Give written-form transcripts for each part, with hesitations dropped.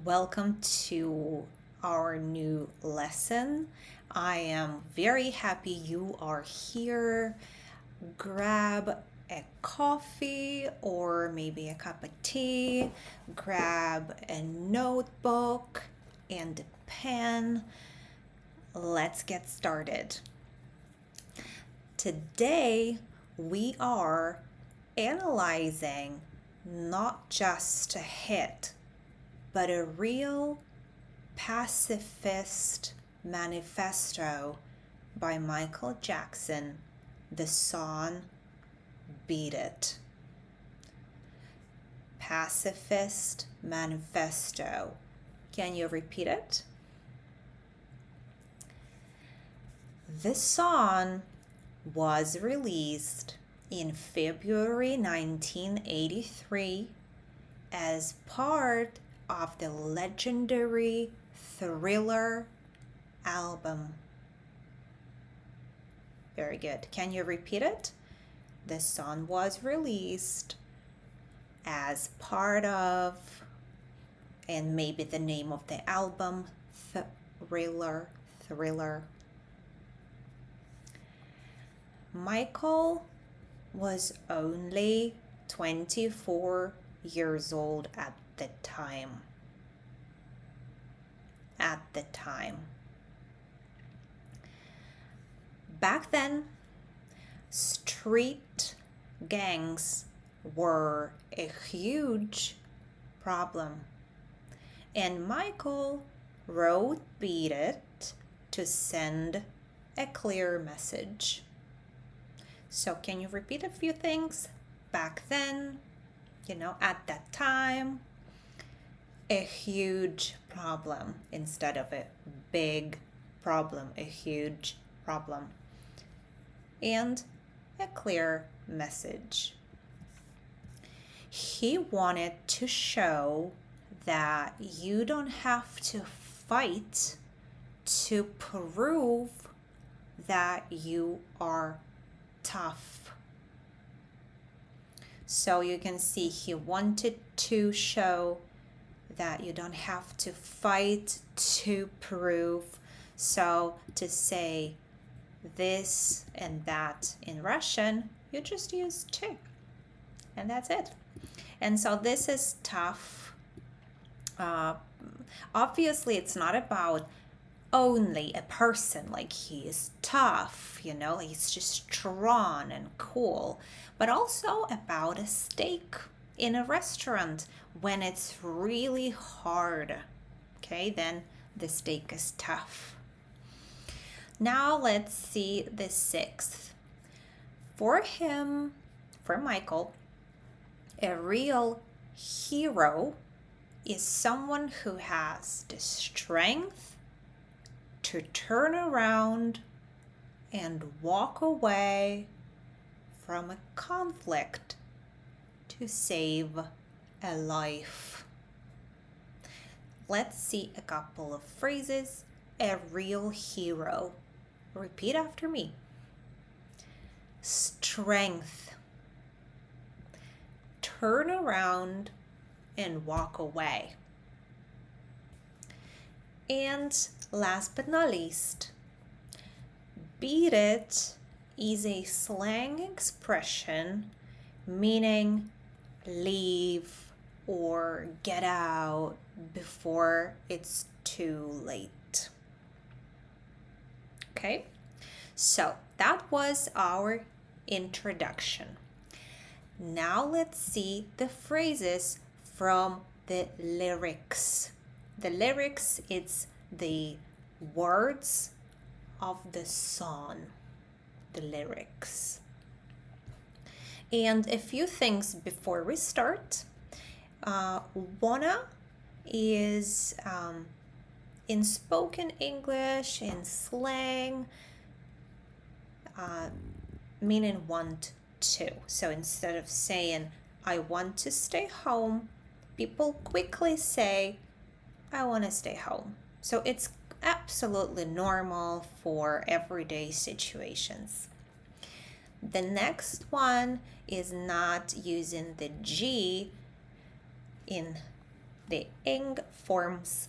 Welcome to our new lesson. I am very happy you are here. Grab a coffee or maybe a cup of tea. Grab a notebook and a pen. Let's get started. Today we are analyzing not just a hit, but a real pacifist manifesto by Michael Jackson, the song Beat It. Pacifist manifesto. Can you repeat it? This song was released in February 1983 as part of the legendary Thriller album. Very good. Can you repeat it? The song was released as part of, and maybe the name of the album, Thriller. Michael was only 24 years old at the time. Back then, street gangs were a huge problem, and Michael wrote Beat It to send a clear message. So can you repeat a few things? Back then, at that time, a huge problem instead of a big problem, a huge problem. And a clear message. He wanted to show that you don't have to fight to prove that you are tough. So you can see he wanted to show that you don't have to fight to prove. So to say this and that in Russian, you just use to, and that's it. And so this is tough. Obviously, it's not about only a person, like he is tough, he's just strong and cool, but also about a steak in a restaurant when it's really hard. Okay, then the steak is tough. Now let's see the sixth. For Michael, a real hero is someone who has the strength to turn around and walk away from a conflict to save a life. Let's see a couple of phrases. A real hero. Repeat after me. Strength. Turn around and walk away. And last but not least, beat it is a slang expression meaning leave or get out before it's too late. Okay, so that was our introduction. Now let's see the phrases from the lyrics. The lyrics, it's the words of the song, the lyrics. And a few things before we start. Wanna is in spoken English, in slang, meaning want to. So instead of saying, I want to stay home, people quickly say, I want to stay home. So it's absolutely normal for everyday situations. The next one is not using the G in the ing forms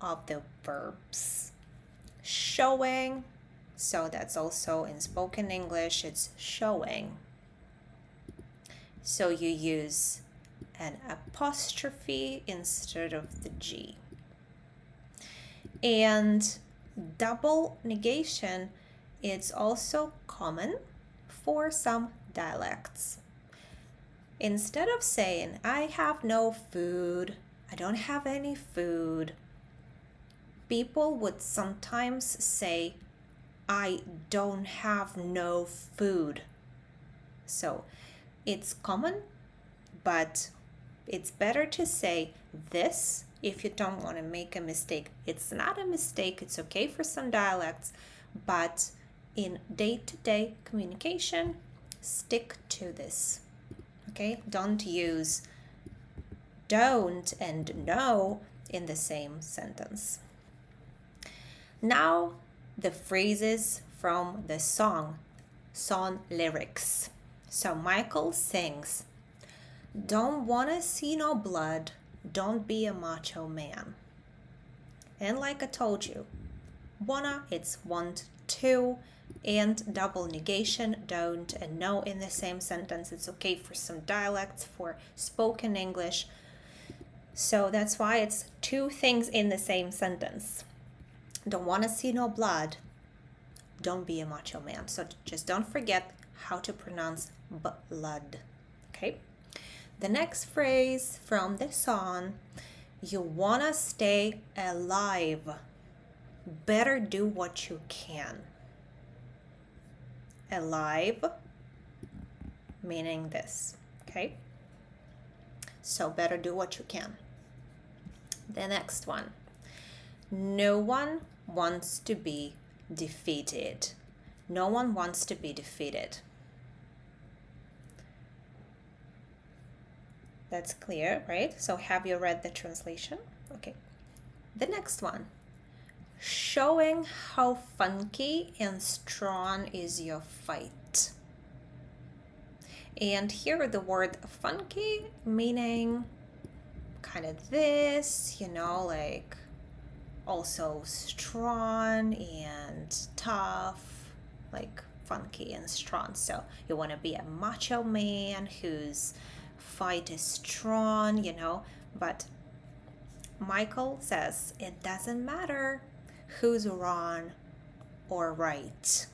of the verbs. Showing, so that's also in spoken English, it's showing. So you use an apostrophe instead of the G. And double negation, it's also common for some dialects. Instead of saying, I have no food, I don't have any food, people would sometimes say, I don't have no food. So it's common, but it's better to say this if you don't want to make a mistake. It's not a mistake, it's okay for some dialects, but in day-to-day communication, stick to this. Okay? Don't use don't and no in the same sentence. Now, the phrases from the song lyrics. So Michael sings, don't wanna see no blood, don't be a macho man. And like I told you, wanna, it's want to, and double negation, don't and no in the same sentence. It's okay for some dialects, for spoken English. So that's why it's two things in the same sentence. Don't want to see no blood, don't be a macho man. So just don't forget how to pronounce blood. Okay? The next phrase from the song, you want to stay alive, better do what you can. Alive, meaning this. Okay? So better do what you can. The next one, no one wants to be defeated. No one wants to be defeated. That's clear, right? So have you read the translation? Okay. The next one, showing how funky and strong is your fight. And here the word funky meaning kind of this, like also strong and tough, like funky and strong. So you want to be a macho man whose fight is strong, but Michael says it doesn't matter who's wrong or right.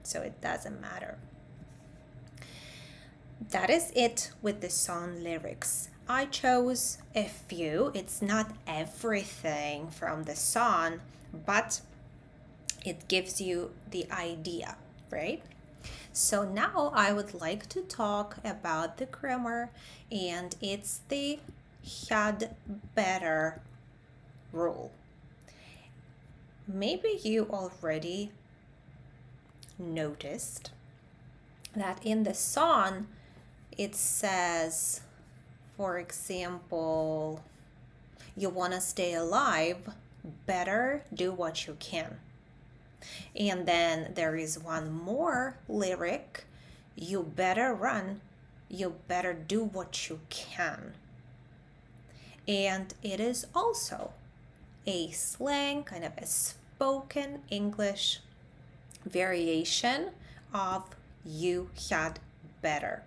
So it doesn't matter. That is it with the song lyrics. I chose a few. It's not everything from the song, but it gives you the idea, right? So now I would like to talk about the grammar, and it's the had better rule. Maybe you already noticed that in the song it says, for example, you want to stay alive, better do what you can. And then there is one more lyric, you better run, you better do what you can. And it is also a slang, kind of a spoken English variation of you had better.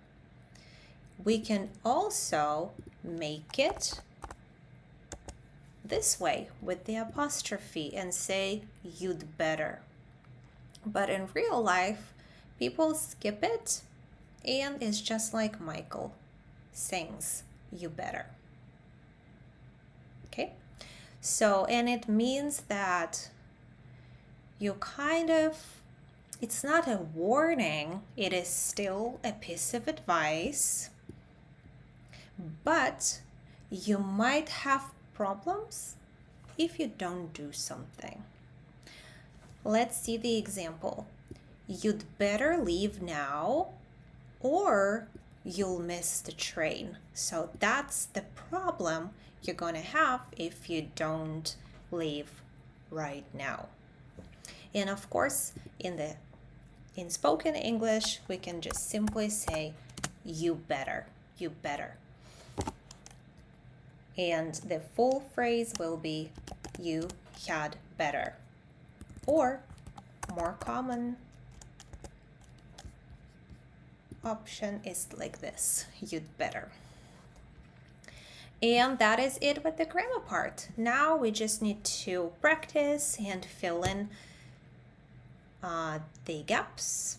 We can also make it this way with the apostrophe and say you'd better. But in real life, people skip it, and it's just like Michael sings you better. Okay? So, and it means that you it's not a warning, it is still a piece of advice, but you might have problems if you don't do something. Let's see the example. You'd better leave now or you'll miss the train. So that's the problem you're going to have if you don't leave right now. And of course, in spoken English, we can just simply say you better. And the full phrase will be you had better. Or more common option is like this, you'd better. And that is it with the grammar part. Now we just need to practice and fill in the gaps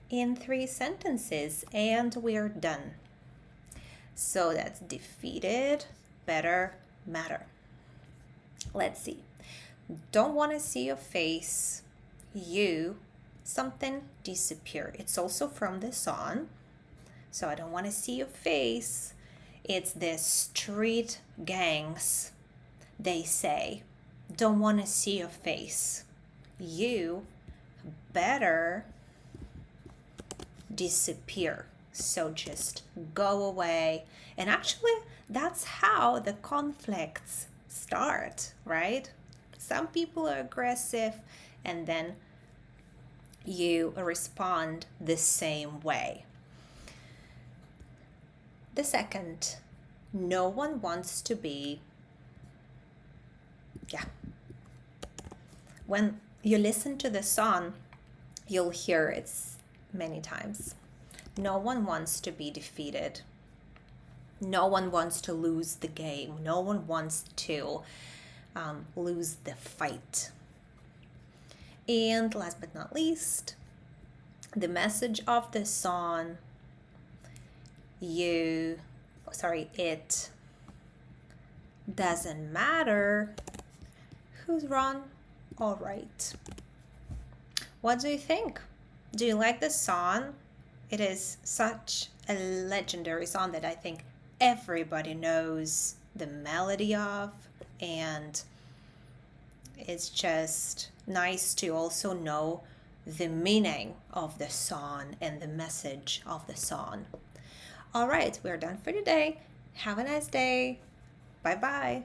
in 3 sentences, and we're done. So that's defeated, better, matter. Let's see. Don't want to see your face. You, something disappear. It's also from the song. So I don't want to see your face. It's the street gangs. They say, don't want to see your face. You better disappear. So just go away. And actually, that's how the conflicts start, right? Some people are aggressive, and then you respond the same way. The second, no one wants to be, when you listen to the song, you'll hear it many times. No one wants to be defeated. No one wants to lose the game. No one wants to lose the fight. And last but not least, the message of the song, it doesn't matter who's wrong or right. What do you think? Do you like the song? It is such a legendary song that I think everybody knows the melody of, and it's just nice to also know the meaning of the song and the message of the song. All right, we're done for today. Have a nice day. Bye-bye.